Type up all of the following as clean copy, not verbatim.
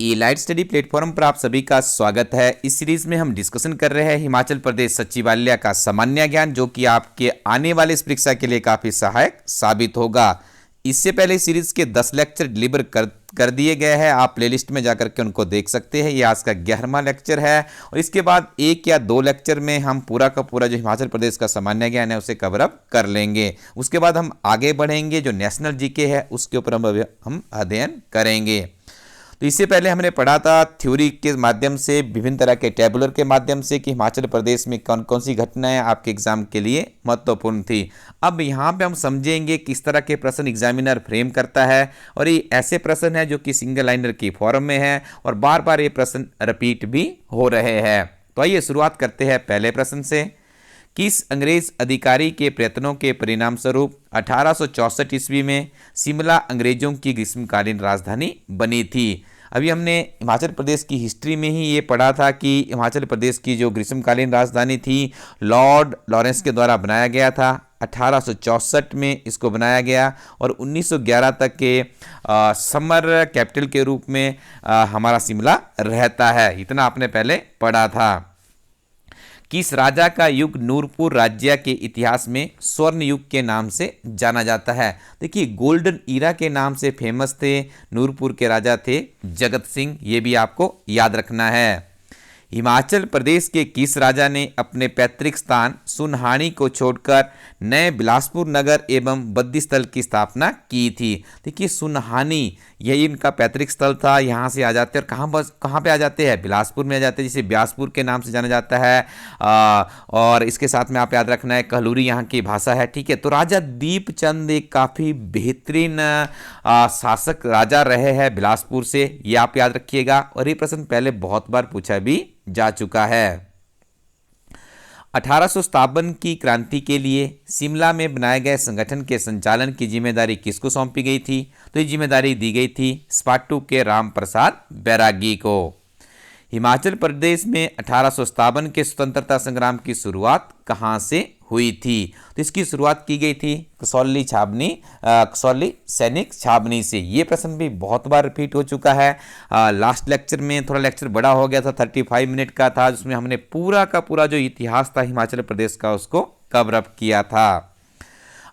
ई light study platform पर आप सभी का स्वागत है। इस सीरीज में हम डिस्कशन कर रहे हैं हिमाचल प्रदेश सचिवालय का सामान्य ज्ञान, जो कि आपके आने वाले इस परीक्षा के लिए काफ़ी सहायक साबित होगा। इससे पहले इस सीरीज के 10 लेक्चर डिलीवर कर दिए गए हैं। आप प्लेलिस्ट में जाकर के उनको देख सकते हैं। ये आज का 11वां लेक्चर है और इसके बाद 1 या 2 लेक्चर में हम पूरा का पूरा जो हिमाचल प्रदेश का सामान्य ज्ञान है उसे कवर अप कर लेंगे। उसके बाद हम आगे बढ़ेंगे, जो नेशनल जीके है उसके ऊपर हम अध्ययन करेंगे। तो इससे पहले हमने पढ़ा था थ्योरी के माध्यम से, विभिन्न तरह के टेबुलर के माध्यम से कि हिमाचल प्रदेश में कौन कौन सी घटनाएं आपके एग्जाम के लिए महत्वपूर्ण थी। अब यहाँ पे हम समझेंगे किस तरह के प्रश्न एग्जामिनर फ्रेम करता है, और ये ऐसे प्रश्न है जो कि सिंगल लाइनर की फॉर्म में है और बार बार ये प्रश्न रिपीट भी हो रहे हैं। तो आइए शुरुआत करते हैं पहले प्रश्न से। किस अंग्रेज अधिकारी के प्रयत्नों के परिणाम स्वरूप 1864 ईस्वी में शिमला अंग्रेजों की ग्रीष्मकालीन राजधानी बनी थी? अभी हमने हिमाचल प्रदेश की हिस्ट्री में ही ये पढ़ा था कि हिमाचल प्रदेश की जो ग्रीष्मकालीन राजधानी थी लॉर्ड लॉरेंस के द्वारा बनाया गया था। 1864 में इसको बनाया गया और 1911 तक के समर कैपिटल के रूप में हमारा शिमला रहता है। इतना आपने पहले पढ़ा था। किस राजा का युग नूरपुर राज्य के इतिहास में स्वर्ण युग के नाम से जाना जाता है? देखिए, गोल्डन ईरा के नाम से फेमस थे नूरपुर के राजा थे जगत सिंह। ये भी आपको याद रखना है। हिमाचल प्रदेश के किस राजा ने अपने पैतृक स्थान सुनहानी को छोड़कर नए बिलासपुर नगर एवं बद्दी स्थल की स्थापना की थी? देखिए, सुनहानी यही इनका पैतृक स्थल था। यहाँ से आ जाते हैं और कहाँ पे आ जाते हैं? बिलासपुर में आ जाते हैं, जिसे ब्यासपुर के नाम से जाना जाता है। और इसके साथ में आप याद रखना है कहलूरी यहाँ की भाषा है। ठीक है, तो राजा दीपचंद एक काफ़ी बेहतरीन शासक राजा रहे हैं बिलासपुर से, ये आप याद रखिएगा। और ये प्रश्न पहले बहुत बार पूछा भी जा चुका है। 1857 की क्रांति के लिए शिमला में बनाए गए संगठन के संचालन की जिम्मेदारी किसको सौंपी गई थी? तो ये जिम्मेदारी दी गई थी स्पाटू के राम प्रसाद बैरागी को। हिमाचल प्रदेश में 1857 के स्वतंत्रता संग्राम की शुरुआत कहाँ से हुई थी? तो इसकी शुरुआत की गई थी कसौली सैनिक छावनी से। ये प्रश्न भी बहुत बार रिपीट हो चुका है। लास्ट लेक्चर में थोड़ा लेक्चर बड़ा हो गया था, 35 मिनट का था, जिसमें हमने पूरा का पूरा जो इतिहास था हिमाचल प्रदेश का उसको कवर अप किया था।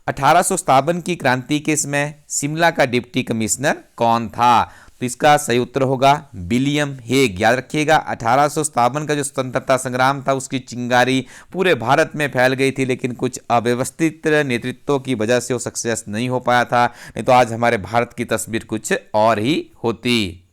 1857 की क्रांति के समय शिमला का डिप्टी कमिश्नर कौन था? तो इसका सही उत्तर होगा विलियम हेग। याद रखिएगा, 1857 का जो स्वतंत्रता संग्राम था उसकी चिंगारी पूरे भारत में फैल गई थी, लेकिन कुछ अव्यवस्थित नेतृत्व की वजह से वो सक्सेस नहीं हो पाया था। नहीं तो आज हमारे भारत की तस्वीर कुछ और ही होती।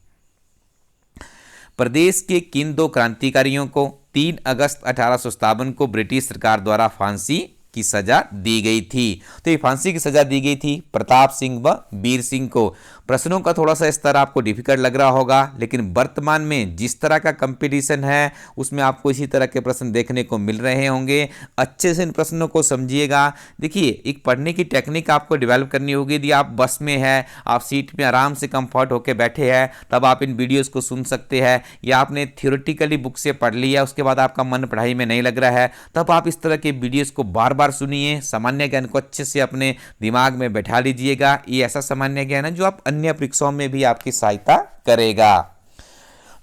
प्रदेश के किन 2 क्रांतिकारियों को 3 अगस्त 1857 को ब्रिटिश सरकार द्वारा फांसी की सजा दी गई थी? तो ये फांसी की सजा दी गई थी प्रताप सिंह व वीर सिंह को। प्रश्नों का थोड़ा सा स्तर आपको डिफिकल्ट लग रहा होगा, लेकिन वर्तमान में जिस तरह का कंपटीशन है उसमें आपको इसी तरह के प्रश्न देखने को मिल रहे होंगे। अच्छे से इन प्रश्नों को समझिएगा। देखिए, एक पढ़ने की टेक्निक आपको डेवलप करनी होगी। यदि आप बस में है, आप सीट में आराम से कंफर्ट होकर बैठे हैं, तब आप इन वीडियोस को सुन सकते हैं। या आपने थियोरेटिकली बुक से पढ़ लिया, उसके बाद आपका मन पढ़ाई में नहीं लग रहा है, तब आप इस तरह के वीडियोस को बार बार सुनिए। सामान्य ज्ञान को अच्छे से अपने दिमाग में बैठा लीजिएगा। ये ऐसा सामान्य ज्ञान है जो आप अन्य परीक्षाओं में भी आपकी सहायता करेगा।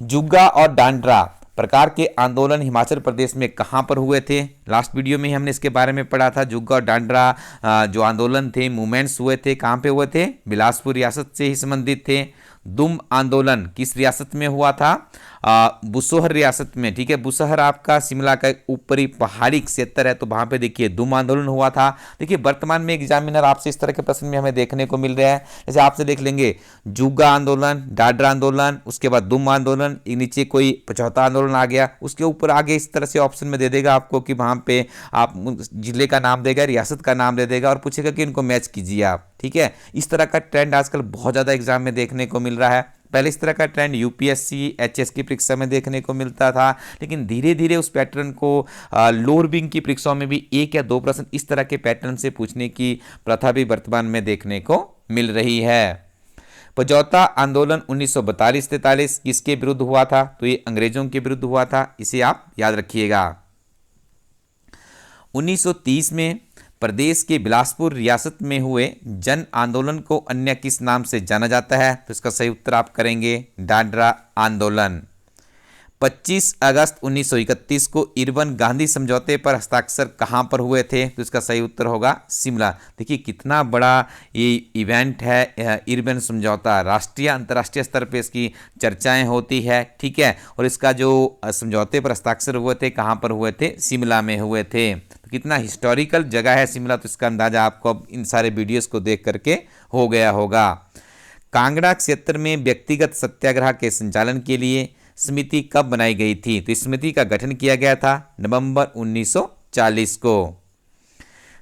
जुग्गा और डांडरा प्रकार के आंदोलन हिमाचल प्रदेश में कहां पर हुए थे? लास्ट वीडियो में हमने इसके बारे में पढ़ा था। जुग्गा और डांडरा जो आंदोलन थे, मूवमेंट्स हुए थे, कहां पे हुए थे? बिलासपुर रियासत से ही संबंधित थे। दुम आंदोलन किस रियासत में हुआ था? बुसोहर रियासत में। ठीक है, बुसोहर आपका शिमला का ऊपरी पहाड़ी क्षेत्र है, तो वहां पे देखिए दुम आंदोलन हुआ था। देखिए, वर्तमान में एग्जामिनर आपसे इस तरह के प्रश्न में हमें देखने को मिल रहा है। जैसे आपसे देख लेंगे जुग्गा आंदोलन, डाडरा आंदोलन, उसके बाद दुम आंदोलन, नीचे कोई पचौता आंदोलन आ गया, उसके ऊपर आगे इस तरह से ऑप्शन में दे देगा आपको कि वहां पे आप जिले का नाम देगा, रियासत का नाम दे देगा और पूछेगा कि इनको मैच कीजिए आप। ठीक है, इस तरह का ट्रेंड आजकल बहुत ज्यादा एग्जाम में देखने को मिल रहा है। पहले इस तरह का ट्रेंड यूपीएससी एचएस की परीक्षा में देखने को मिलता था, लेकिन धीरे धीरे उस पैटर्न को लोअर विंग की परीक्षाओं में भी 1 या 2 प्रश्न इस तरह के पैटर्न से पूछने की प्रथा भी वर्तमान में देखने को मिल रही है। पजौता आंदोलन 1942-43 किसके विरुद्ध हुआ था? तो ये अंग्रेजों के विरुद्ध हुआ था, इसे आप याद रखिएगा। 1930 में प्रदेश के बिलासपुर रियासत में हुए जन आंदोलन को अन्य किस नाम से जाना जाता है? तो इसका सही उत्तर आप करेंगे दांडा आंदोलन। 25 अगस्त 1931 को इरविन गांधी समझौते पर हस्ताक्षर कहाँ पर हुए थे? तो इसका सही उत्तर होगा शिमला। देखिए कितना बड़ा ये इवेंट है इरविन समझौता, राष्ट्रीय अंतर्राष्ट्रीय स्तर पे इसकी चर्चाएं होती है, ठीक है। और इसका जो समझौते पर हस्ताक्षर हुए थे कहाँ पर हुए थे? शिमला में हुए थे। तो कितना हिस्टोरिकल जगह है शिमला, तो इसका अंदाजा आपको अब इन सारे वीडियोस को देख करके हो गया होगा। कांगड़ा क्षेत्र में व्यक्तिगत सत्याग्रह के संचालन के लिए समिति कब बनाई गई थी? तो इस समिति का गठन किया गया था नवंबर 1940 को।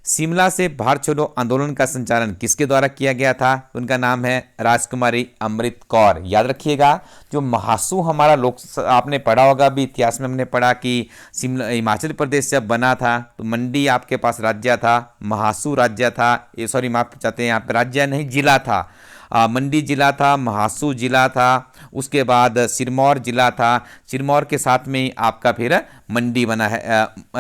शिमला से भारत छोड़ो आंदोलन का संचालन किसके द्वारा किया गया था? उनका नाम है राजकुमारी अमृत कौर। याद रखिएगा, जो महासू हमारा लोक आपने पढ़ा होगा, भी इतिहास में हमने पढ़ा कि शिमला हिमाचल प्रदेश जब बना था तो मंडी आपके पास राज्य था, महासू राज्य था, ये सॉरी माफ चाहते हैं यहाँ पे राज्य नहीं जिला था। मंडी जिला था, महासू जिला था, उसके बाद सिरमौर जिला था, सिरमौर के साथ में आपका फिर मंडी बना है,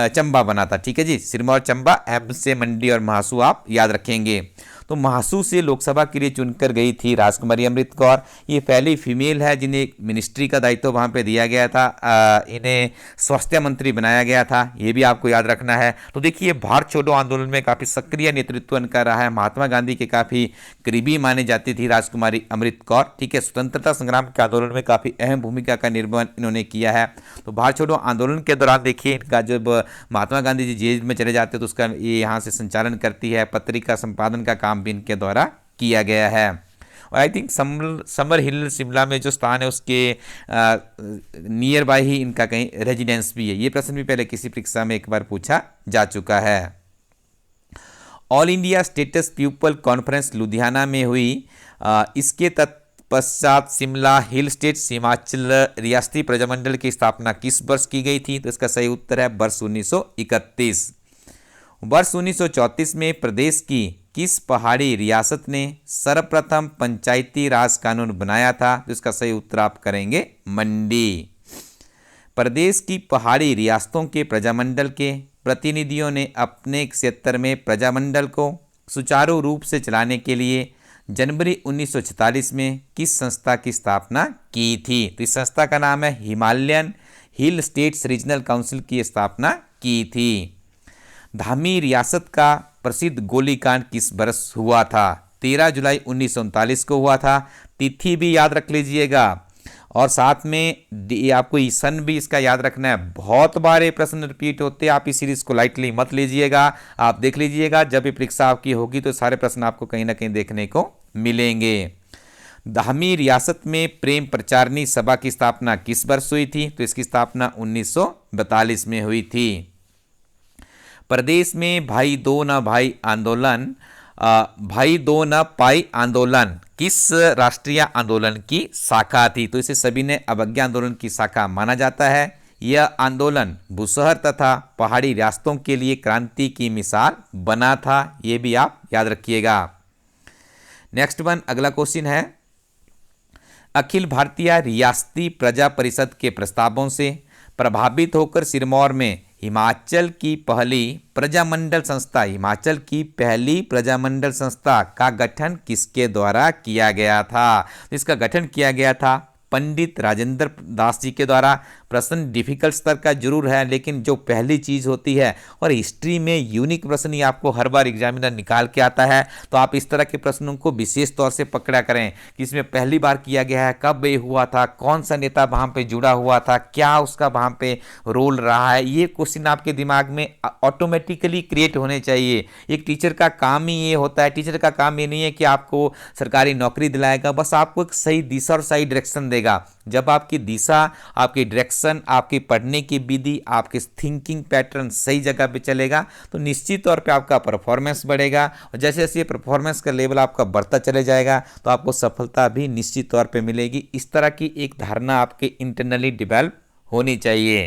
चंबा बना था, ठीक है जी। सिरमौर चंबा एम से मंडी और महासू आप याद रखेंगे। तो महासू से लोकसभा के लिए चुनकर गई थी राजकुमारी अमृत कौर। ये पहली फीमेल है जिन्हें मिनिस्ट्री का दायित्व वहाँ पे दिया गया था, इन्हें स्वास्थ्य मंत्री बनाया गया था, ये भी आपको याद रखना है। तो देखिए भारत छोड़ो आंदोलन में काफ़ी सक्रिय नेतृत्व इनका रहा है, महात्मा गांधी के काफ़ी करीबी मानी जाती थी राजकुमारी अमृत कौर, ठीक है। स्वतंत्रता संग्राम के आंदोलन में काफ़ी अहम भूमिका का निर्वहन इन्होंने किया है। तो भारत छोड़ो आंदोलन के दौरान देखिए इनका जब महात्मा गांधी जी जेल में चले जाते तो उसका ये यहाँ से संचालन करती है, पत्रिका संपादन का काम भी इनके द्वारा किया गया है। और आई थिंक समर हिल शिमला में जो स्थान है उसके नियर बाय ही इनका कहीं रेजिडेंस भी है। ये प्रश्न भी पहले किसी परीक्षा में एक बार पूछा जा चुका है। All India status people conference Ludhiana में हुई, इसके तत्पश्चात शिमला हिल स्टेट्स हिमाचल रियासती प्रजामंडल की स्थापना किस वर्ष की गई थी? तो इसका सही उत्तर है वर्ष 1931। वर्ष 1934 में प्रदेश की किस पहाड़ी रियासत ने सर्वप्रथम पंचायती राज कानून बनाया था? तो इसका सही उत्तर आप करेंगे मंडी। प्रदेश की पहाड़ी रियासतों के प्रजामंडल के प्रतिनिधियों ने अपने क्षेत्र में प्रजामंडल को सुचारू रूप से चलाने के लिए जनवरी 1946 में किस संस्था की स्थापना की थी? तो इस संस्था का नाम है हिमालयन हिल स्टेट्स रीजनल काउंसिल की स्थापना की थी। धामी रियासत का प्रसिद्ध गोलीकांड किस वर्ष हुआ था? 13 जुलाई 1939 को हुआ था। तिथि भी याद रख लीजिएगा और साथ में आपको सन भी इसका याद रखना है। बहुत बार ये प्रश्न रिपीट होते हैं, आप इस सीरीज को लाइटली मत लीजिएगा, आप देख लीजिएगा जब ये परीक्षा आपकी होगी तो सारे प्रश्न आपको कहीं ना कहीं देखने को मिलेंगे। धामी रियासत में प्रेम प्रचारणी सभा की स्थापना किस वर्ष हुई थी? तो इसकी स्थापना 1942 में हुई थी। प्रदेश में भाई दो न भाई आंदोलन, भाई दो न पाई आंदोलन किस राष्ट्रीय आंदोलन की शाखा थी? तो इसे सभी ने अवज्ञा आंदोलन की शाखा माना जाता है। यह आंदोलन भूसहर तथा पहाड़ी रियासतों के लिए क्रांति की मिसाल बना था, ये भी आप याद रखिएगा। नेक्स्ट वन, अगला क्वेश्चन है, अखिल भारतीय रियासती प्रजा परिषद के प्रस्तावों से प्रभावित होकर सिरमौर में हिमाचल की पहली प्रजामंडल संस्था का गठन किसके द्वारा किया गया था? इसका गठन किया गया था पंडित राजेंद्र दास जी के द्वारा। प्रश्न डिफिकल्ट स्तर का जरूर है, लेकिन जो पहली चीज़ होती है, और हिस्ट्री में यूनिक प्रश्न ही आपको हर बार एग्जामिनर निकाल के आता है, तो आप इस तरह के प्रश्नों को विशेष तौर से पकड़ा करें कि इसमें पहली बार किया गया है, कब ये हुआ था, कौन सा नेता वहाँ पे जुड़ा हुआ था, क्या उसका वहाँ पे रोल रहा है। ये क्वेश्चन आपके दिमाग में ऑटोमेटिकली क्रिएट होने चाहिए। एक टीचर का काम ही ये होता है, टीचर का काम ये नहीं है कि आपको सरकारी नौकरी दिलाएगा, बस आपको एक सही दिशा और सही डायरेक्शन देगा। जब आपकी दिशा, आपकी डायरेक्शन, आपकी पढ़ने की विधि, आपके थिंकिंग पैटर्न सही जगह पे चलेगा तो निश्चित तौर पे आपका परफॉर्मेंस बढ़ेगा, और जैसे जैसे परफॉर्मेंस का लेवल आपका बढ़ता चले जाएगा तो आपको सफलता भी निश्चित तौर पे मिलेगी। इस तरह की एक धारणा आपके इंटरनली डेवलप होनी चाहिए।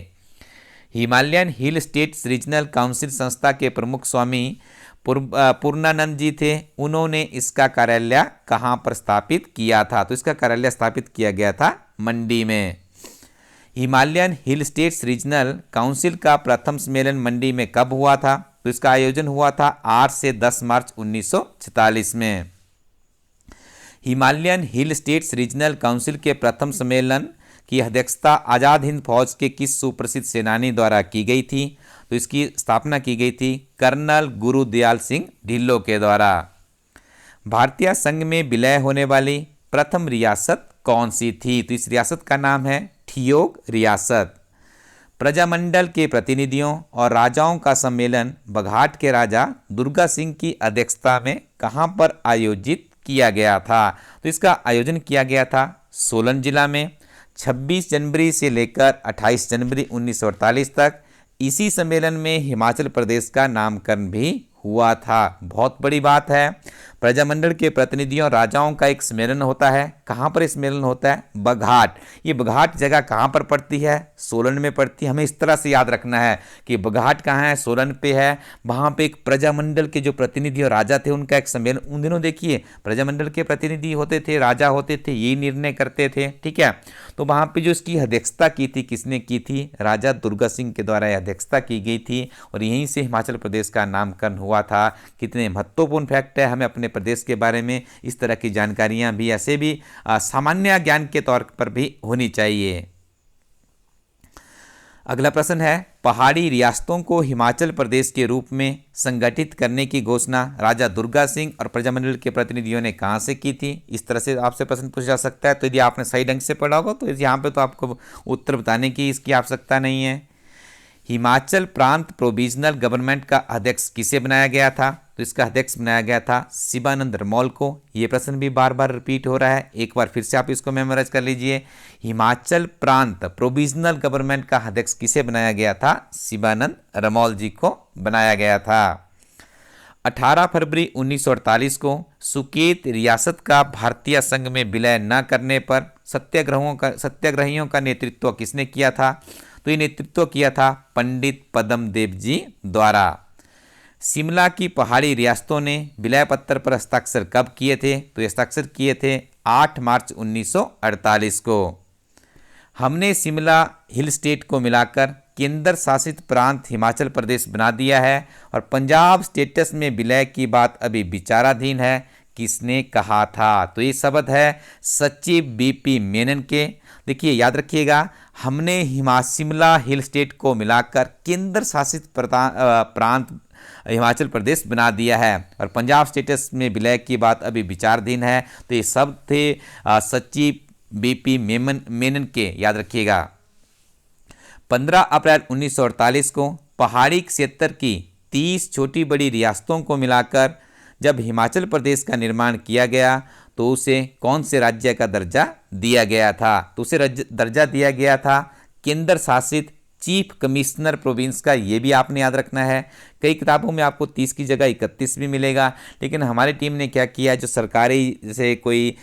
हिमालयन हिल स्टेट्स रीजनल काउंसिल संस्था के प्रमुख स्वामी पूर्णानंद जी थे। उन्होंने इसका कार्यालय कहाँ पर स्थापित किया था? तो इसका कार्यालय स्थापित किया गया था मंडी में। हिमालयन हिल स्टेट्स रीजनल काउंसिल का प्रथम सम्मेलन मंडी में कब हुआ था? तो तो इसका आयोजन हुआ था 8 से 10 मार्च 1946 में। हिमालयन हिल स्टेट्स रीजनल काउंसिल के प्रथम सम्मेलन की अध्यक्षता आज़ाद हिंद फौज के किस सुप्रसिद्ध सेनानी द्वारा की गई थी? तो इसकी स्थापना की गई थी कर्नल गुरुदयाल सिंह ढिल्लों के द्वारा। भारतीय संघ में विलय होने वाली प्रथम रियासत कौन सी थी? तो इस रियासत का नाम है ठियोग रियासत। प्रजामंडल के प्रतिनिधियों और राजाओं का सम्मेलन बघाट के राजा दुर्गा सिंह की अध्यक्षता में कहां पर आयोजित किया गया था? तो इसका आयोजन किया गया था सोलन जिला में 26 जनवरी से लेकर 28 जनवरी 1948 तक। इसी सम्मेलन में हिमाचल प्रदेश का नामकरण भी हुआ था। बहुत बड़ी बात है, प्रजामंडल के प्रतिनिधियों और राजाओं का एक सम्मेलन होता है। कहाँ पर सम्मेलन होता है? बघाट। ये बघाट जगह कहाँ पर पड़ती है? सोलन में पड़ती है। हमें इस तरह से याद रखना है कि बघाट कहाँ है? सोलन पे है। वहाँ पे एक प्रजामंडल के जो प्रतिनिधि और राजा थे उनका एक सम्मेलन। उन दिनों देखिए प्रजामंडल के प्रतिनिधि होते थे, राजा होते थे, ये निर्णय करते थे, ठीक है। तो वहाँ पे जो इसकी अध्यक्षता की थी, किसने की थी? राजा दुर्गा सिंह के द्वारा अध्यक्षता की गई थी और यहीं से हिमाचल प्रदेश का नामकरण हुआ था। कितने महत्वपूर्ण फैक्ट है, हमें अपने प्रदेश के बारे में इस तरह की जानकारियां भी ऐसे भी सामान्य ज्ञान के तौर पर भी होनी चाहिए। अगला प्रश्न है, पहाड़ी रियासतों को हिमाचल प्रदेश के रूप में संगठित करने की घोषणा राजा दुर्गा सिंह और प्रजामंडल के प्रतिनिधियों ने कहां से की थी? इस तरह से आपसे प्रश्न पूछा जा सकता है। तो यदि आपने सही ढंग से पढ़ा होगा तो यहाँ पे तो आपको उत्तर बताने की इसकी आवश्यकता नहीं है। हिमाचल प्रांत प्रोविजनल गवर्नमेंट का अध्यक्ष किसे बनाया गया था? तो इसका अध्यक्ष बनाया गया था शिवानंद रमौल को। ये प्रश्न भी बार बार रिपीट हो रहा है, एक बार फिर से आप इसको मेमोराइज कर लीजिए। हिमाचल प्रांत प्रोविजनल गवर्नमेंट का अध्यक्ष किसे बनाया गया था? शिवानंद रमौल जी को बनाया गया था। 18 फरवरी 1948 को सुकेत रियासत का भारतीय संघ में विलय न करने पर सत्याग्रहियों का नेतृत्व किसने किया था? तो ये नेतृत्व किया था पंडित पद्म देव जी द्वारा। शिमला की पहाड़ी रियासतों ने विलय पत्र पर हस्ताक्षर कब किए थे? तो हस्ताक्षर किए थे 8 मार्च 1948 को। हमने शिमला हिल स्टेट को मिलाकर केंद्र शासित प्रांत हिमाचल प्रदेश बना दिया है और पंजाब स्टेटस में विलय की बात अभी विचाराधीन है। किसने कहा था? तो ये शब्द है सचिव बीपी मेनन के। देखिए याद रखिएगा, हमने शिमला हिल स्टेट को मिलाकर केंद्र शासित प्रांत हिमाचल प्रदेश बना दिया है और पंजाब स्टेटस में विलय की बात अभी विचाराधीन है। तो ये शब्द थे सचिव बीपी मेनन के, याद रखिएगा। 15 अप्रैल 1948 को पहाड़ी क्षेत्र की 30 छोटी बड़ी रियासतों को मिलाकर जब हिमाचल प्रदेश का निर्माण किया गया तो उसे कौन से राज्य का दर्जा दिया गया था? तो उसे दर्जा दिया गया था केंद्र शासित चीफ कमिश्नर प्रोविंस का। ये भी आपने याद रखना है। कई किताबों में आपको 30 की जगह 31 भी मिलेगा, लेकिन हमारी टीम ने क्या किया, जो सरकारी जैसे कोई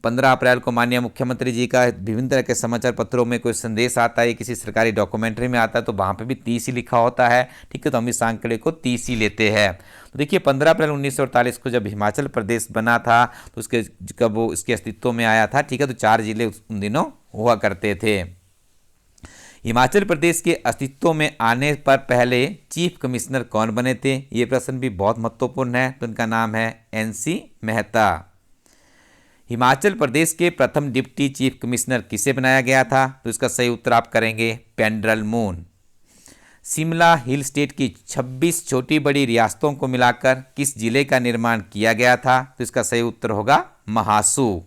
15 अप्रैल को माननीय मुख्यमंत्री जी का विभिन्न तरह के समाचार पत्रों में कोई संदेश आता है, किसी सरकारी डॉक्यूमेंट्री में आता है, तो वहाँ पे भी 30 ही लिखा होता है, ठीक है। तो हम इस आंकड़े को 30 ही लेते हैं। तो देखिए 15 अप्रैल 1948 को जब हिमाचल प्रदेश बना था तो कब वो इसके अस्तित्व में आया था, ठीक है। तो 4 जिले उन दिनों हुआ करते थे। हिमाचल प्रदेश के अस्तित्व में आने पर पहले चीफ कमिश्नर कौन बने थे? ये प्रश्न भी बहुत महत्वपूर्ण है। तो उनका नाम है NC मेहता। हिमाचल प्रदेश के प्रथम डिप्टी चीफ कमिश्नर किसे बनाया गया था? तो इसका सही उत्तर आप करेंगे पेंड्रल मून। शिमला हिल स्टेट की 26 छोटी बड़ी रियासतों को मिलाकर किस जिले का निर्माण किया गया था? तो इसका सही उत्तर होगा महासू।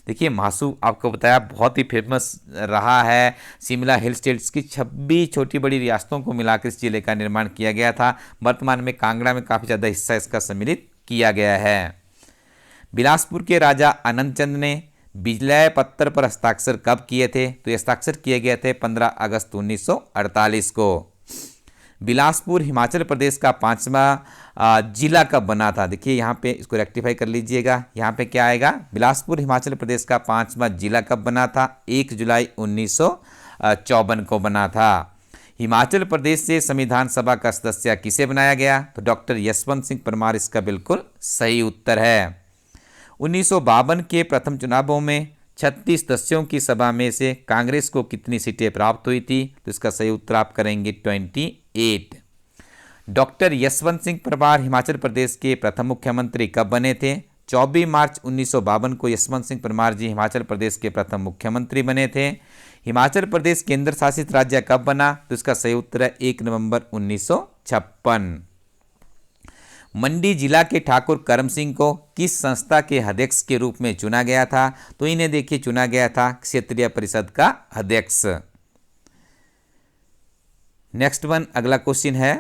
देखिए महासू आपको बताया बहुत ही फेमस रहा है। शिमला हिल स्टेट्स की 26 छोटी बड़ी रियासतों को मिलाकर इस जिले का निर्माण किया गया था। वर्तमान में कांगड़ा में काफ़ी ज़्यादा हिस्सा इसका सम्मिलित किया गया है। बिलासपुर के राजा आनंद चंद ने विलय पत्र पर हस्ताक्षर कब किए थे? तो ये हस्ताक्षर किए गए थे 15 अगस्त 1948 को। बिलासपुर हिमाचल प्रदेश का 5वां जिला कब बना था? देखिए यहाँ पे इसको रेक्टिफाई कर लीजिएगा। यहाँ पे क्या आएगा? बिलासपुर हिमाचल प्रदेश का 5वां जिला कब बना था? 1 जुलाई 1954 को बना था। हिमाचल प्रदेश से संविधान सभा का सदस्य किसे बनाया गया? तो डॉक्टर यशवंत सिंह परमार इसका बिल्कुल सही उत्तर है। 1952 के प्रथम चुनावों में 36 सदस्यों की सभा में से कांग्रेस को कितनी सीटें प्राप्त हुई थी? तो इसका सही उत्तर आप करेंगे 28। डॉक्टर यशवंत सिंह परमार हिमाचल प्रदेश के प्रथम मुख्यमंत्री कब बने थे? 24 मार्च 1952 को यशवंत सिंह परमार जी हिमाचल प्रदेश के प्रथम मुख्यमंत्री बने थे। हिमाचल प्रदेश केंद्र शासित राज्य कब बना? तो इसका सही उत्तर है 1 नवंबर 1956। मंडी जिला के ठाकुर करम सिंह को किस संस्था के अध्यक्ष के रूप में चुना गया था? तो इन्हें देखिए चुना गया था क्षेत्रीय परिषद का अध्यक्ष। नेक्स्ट वन, अगला क्वेश्चन है,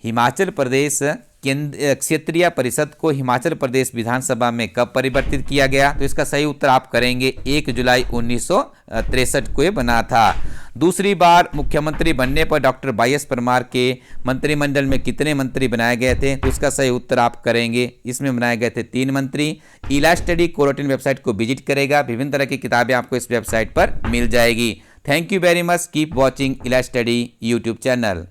हिमाचल प्रदेश क्षेत्रीय परिषद को हिमाचल प्रदेश विधानसभा में कब परिवर्तित किया गया? तो इसका सही उत्तर आप करेंगे 1 जुलाई 1963 को ये बना था। दूसरी बार मुख्यमंत्री बनने पर डॉक्टर वाई.एस. परमार के मंत्रिमंडल में कितने मंत्री बनाए गए थे? तो इसका सही उत्तर आप करेंगे, इसमें बनाए गए थे 3 मंत्री। इला स्टडी कोरोटिन वेबसाइट को विजिट करेगा, विभिन्न तरह की किताबें आपको इस वेबसाइट पर मिल जाएगी। Thank you very much, keep watching इला स्टडी यूट्यूब चैनल।